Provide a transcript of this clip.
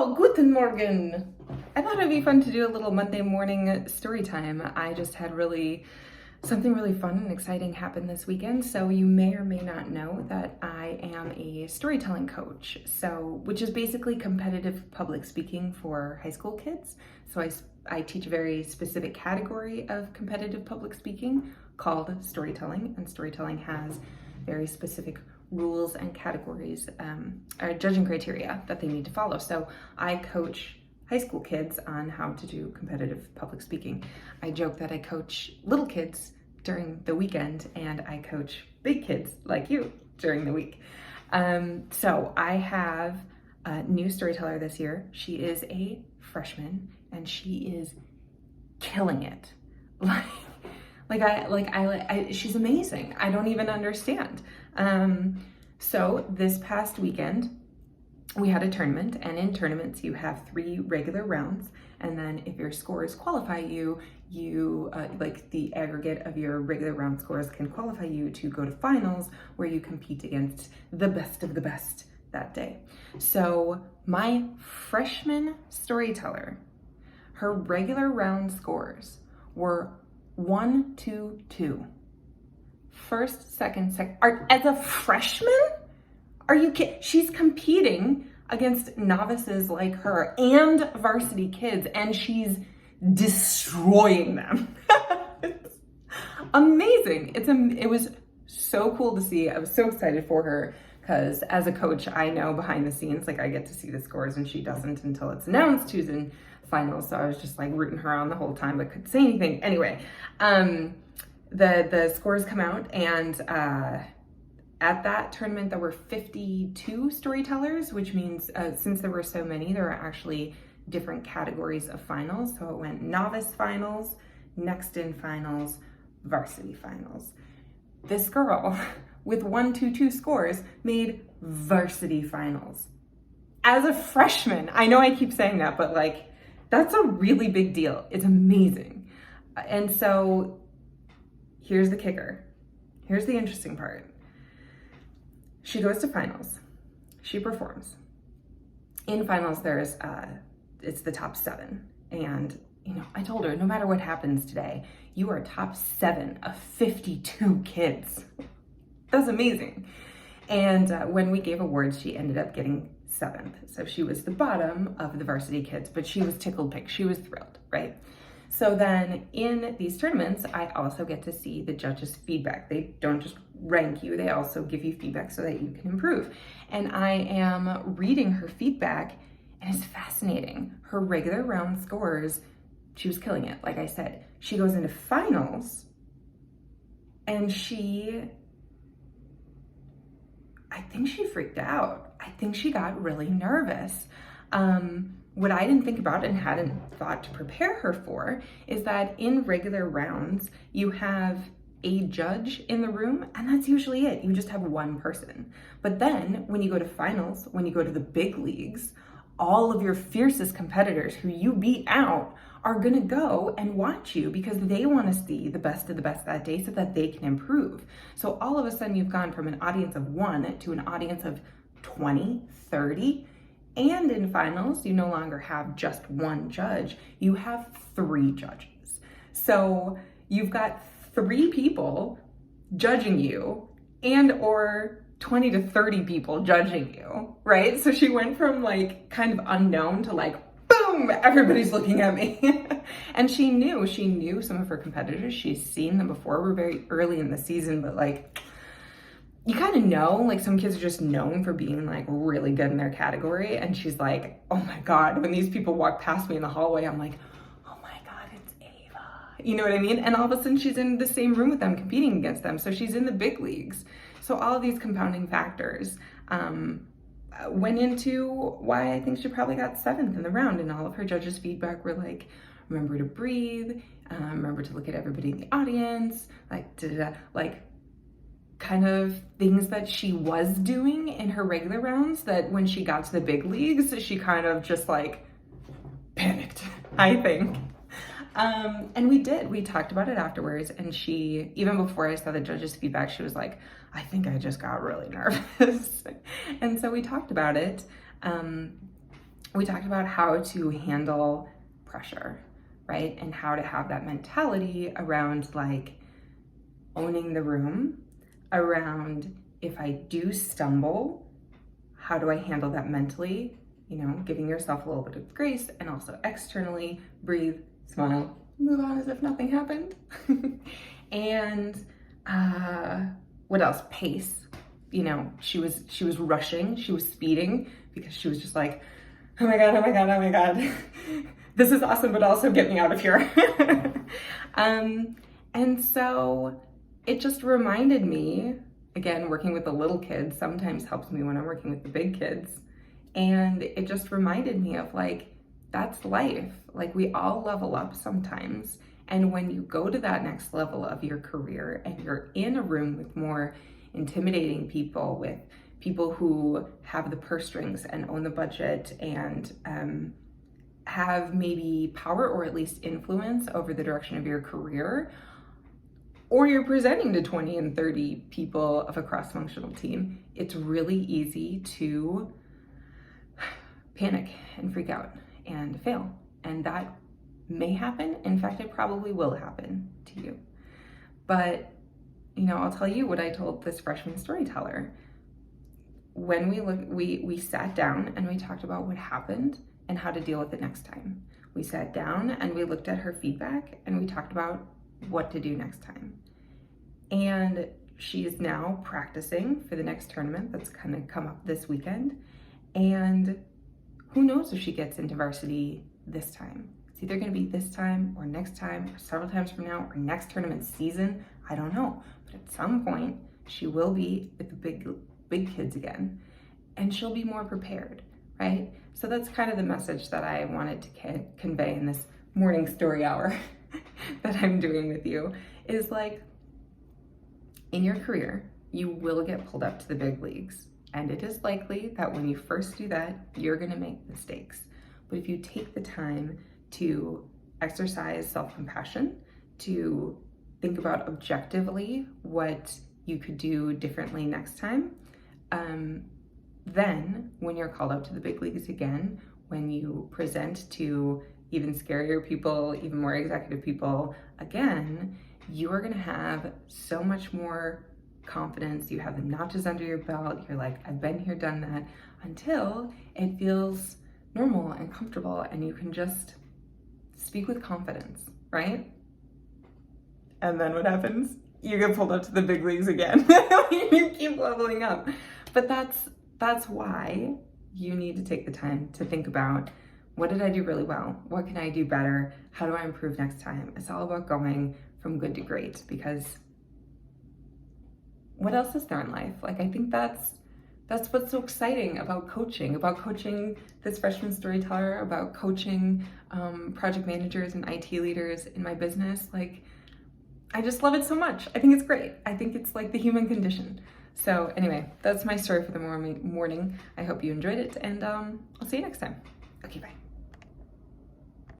Hello, guten Morgen. I thought it'd be fun to do a little Monday morning story time. I just had something really fun and exciting happen this weekend. So you may or may not know that I am a storytelling coach. Which is basically competitive public speaking for high school kids. So I teach a very specific category of competitive public speaking called storytelling, and storytelling has very specific rules and categories or judging criteria that they need to follow. So I coach high school kids on how to do competitive public speaking. I joke that I coach little kids during the weekend and I coach big kids like you during the week. So I have a new storyteller this year. She is a freshman and she is killing it. She's amazing. I don't even understand. So this past weekend, we had a tournament, and in tournaments you have 3 regular rounds, and then if your scores qualify you, the aggregate of your regular round scores can qualify you to go to finals, where you compete against the best of the best that day. So my freshman storyteller, her regular round scores were 1, 2, 2. First, second, as a freshman? Are you kidding? She's competing against novices like her and varsity kids, and she's destroying them. It's amazing. It was so cool to see. I was so excited for her because as a coach, I know behind the scenes, I get to see the scores and she doesn't until it's announced who's in finals. So I was just rooting her on the whole time, but couldn't say anything. Anyway, the scores come out, and at that tournament there were 52 storytellers, which means since there were so many, there are actually different categories of finals. So it went novice finals, next in finals, varsity finals. This girl with 1, 2, 2 scores made varsity finals as a freshman. I know I keep saying that, but that's a really big deal. It's amazing. And so here's the kicker. Here's the interesting part. She goes to finals. She performs. In finals, it's the top 7. And, I told her, no matter what happens today, you are top 7 of 52 kids. That's amazing. And when we gave awards, she ended up getting 7th. So she was the bottom of the varsity kids, but she was tickled pink. She was thrilled, right? So then in these tournaments, I also get to see the judges' feedback. They don't just rank you, they also give you feedback so that you can improve. And I am reading her feedback, and it's fascinating. Her regular round scores, she was killing it. Like I said, she goes into finals, and I think she freaked out. I think she got really nervous. What I didn't think about and hadn't thought to prepare her for is that in regular rounds, you have a judge in the room, and that's usually it. You just have one person. But then when you go to finals, when you go to the big leagues, all of your fiercest competitors who you beat out are gonna go and watch you because they wanna see the best of the best that day so that they can improve. So all of a sudden you've gone from an audience of 1 to an audience of 20, 30, and in finals, you no longer have just one judge, you have 3 judges. So you've got 3 people judging you and or 20 to 30 people judging you, right? So she went from kind of unknown to boom, everybody's looking at me. And she knew some of her competitors. She's seen them before. We're very early in the season, but you kind of know, some kids are just known for being really good in their category. And she's like, oh my God, when these people walk past me in the hallway, I'm like, oh my God, it's Ava. You know what I mean? And all of a sudden she's in the same room with them, competing against them. So she's in the big leagues. So all of these compounding factors went into why I think she probably got 7th in the round. And all of her judges' feedback were remember to breathe, remember to look at everybody in the audience, kind of things that she was doing in her regular rounds that when she got to the big leagues, she kind of just panicked, I think. And we talked about it afterwards, and she, even before I saw the judges' feedback, she was like, I think I just got really nervous. And so we talked about it. we talked about how to handle pressure, right? And how to have that mentality around like owning the room, around if I do stumble, how do I handle that mentally? You know, giving yourself a little bit of grace, and also externally, breathe, smile, move on as if nothing happened. And what else? Pace. You know, she was rushing, she was speeding, because she was just like, oh my God, oh my God, oh my God. This is awesome, but also get me out of here. And so it just reminded me, again, working with the little kids sometimes helps me when I'm working with the big kids. And it just reminded me of like, that's life. Like, we all level up sometimes. And when you go to that next level of your career and you're in a room with more intimidating people, with people who have the purse strings and own the budget and have maybe power or at least influence over the direction of your career, or you're presenting to 20 and 30 people of a cross-functional team, it's really easy to panic and freak out and fail. And that may happen. In fact, it probably will happen to you. But, you know, I'll tell you what I told this freshman storyteller. When we sat down and we talked about what happened and how to deal with it next time. We sat down and we looked at her feedback and we talked about what to do next time. And she is now practicing for the next tournament that's gonna come up this weekend. And who knows if she gets into varsity this time. It's either gonna be this time or next time or several times from now or next tournament season. I don't know. But at some point, she will be with the big kids again, and she'll be more prepared, right? So that's kind of the message that I wanted to convey in this morning story hour that I'm doing with you, is like, in your career, you will get pulled up to the big leagues. And it is likely that when you first do that, you're gonna make mistakes. But if you take the time to exercise self-compassion, to think about objectively what you could do differently next time, then when you're called up to the big leagues again, when you present to even scarier people, even more executive people again, you are gonna have so much more confidence. You have the notches under your belt. You're like, I've been here, done that, until it feels normal and comfortable and you can just speak with confidence, right? And then what happens? You get pulled up to the big leagues again. You keep leveling up. But that's why you need to take the time to think about, what did I do really well? What can I do better? How do I improve next time? It's all about going from good to great, because what else is there in life? Like, I think that's what's so exciting about coaching this freshman storyteller, about coaching project managers and IT leaders in my business. Like, I just love it so much. I think it's great. I think it's like the human condition. So anyway, that's my story for the morning. I hope you enjoyed it, and I'll see you next time. Okay, bye.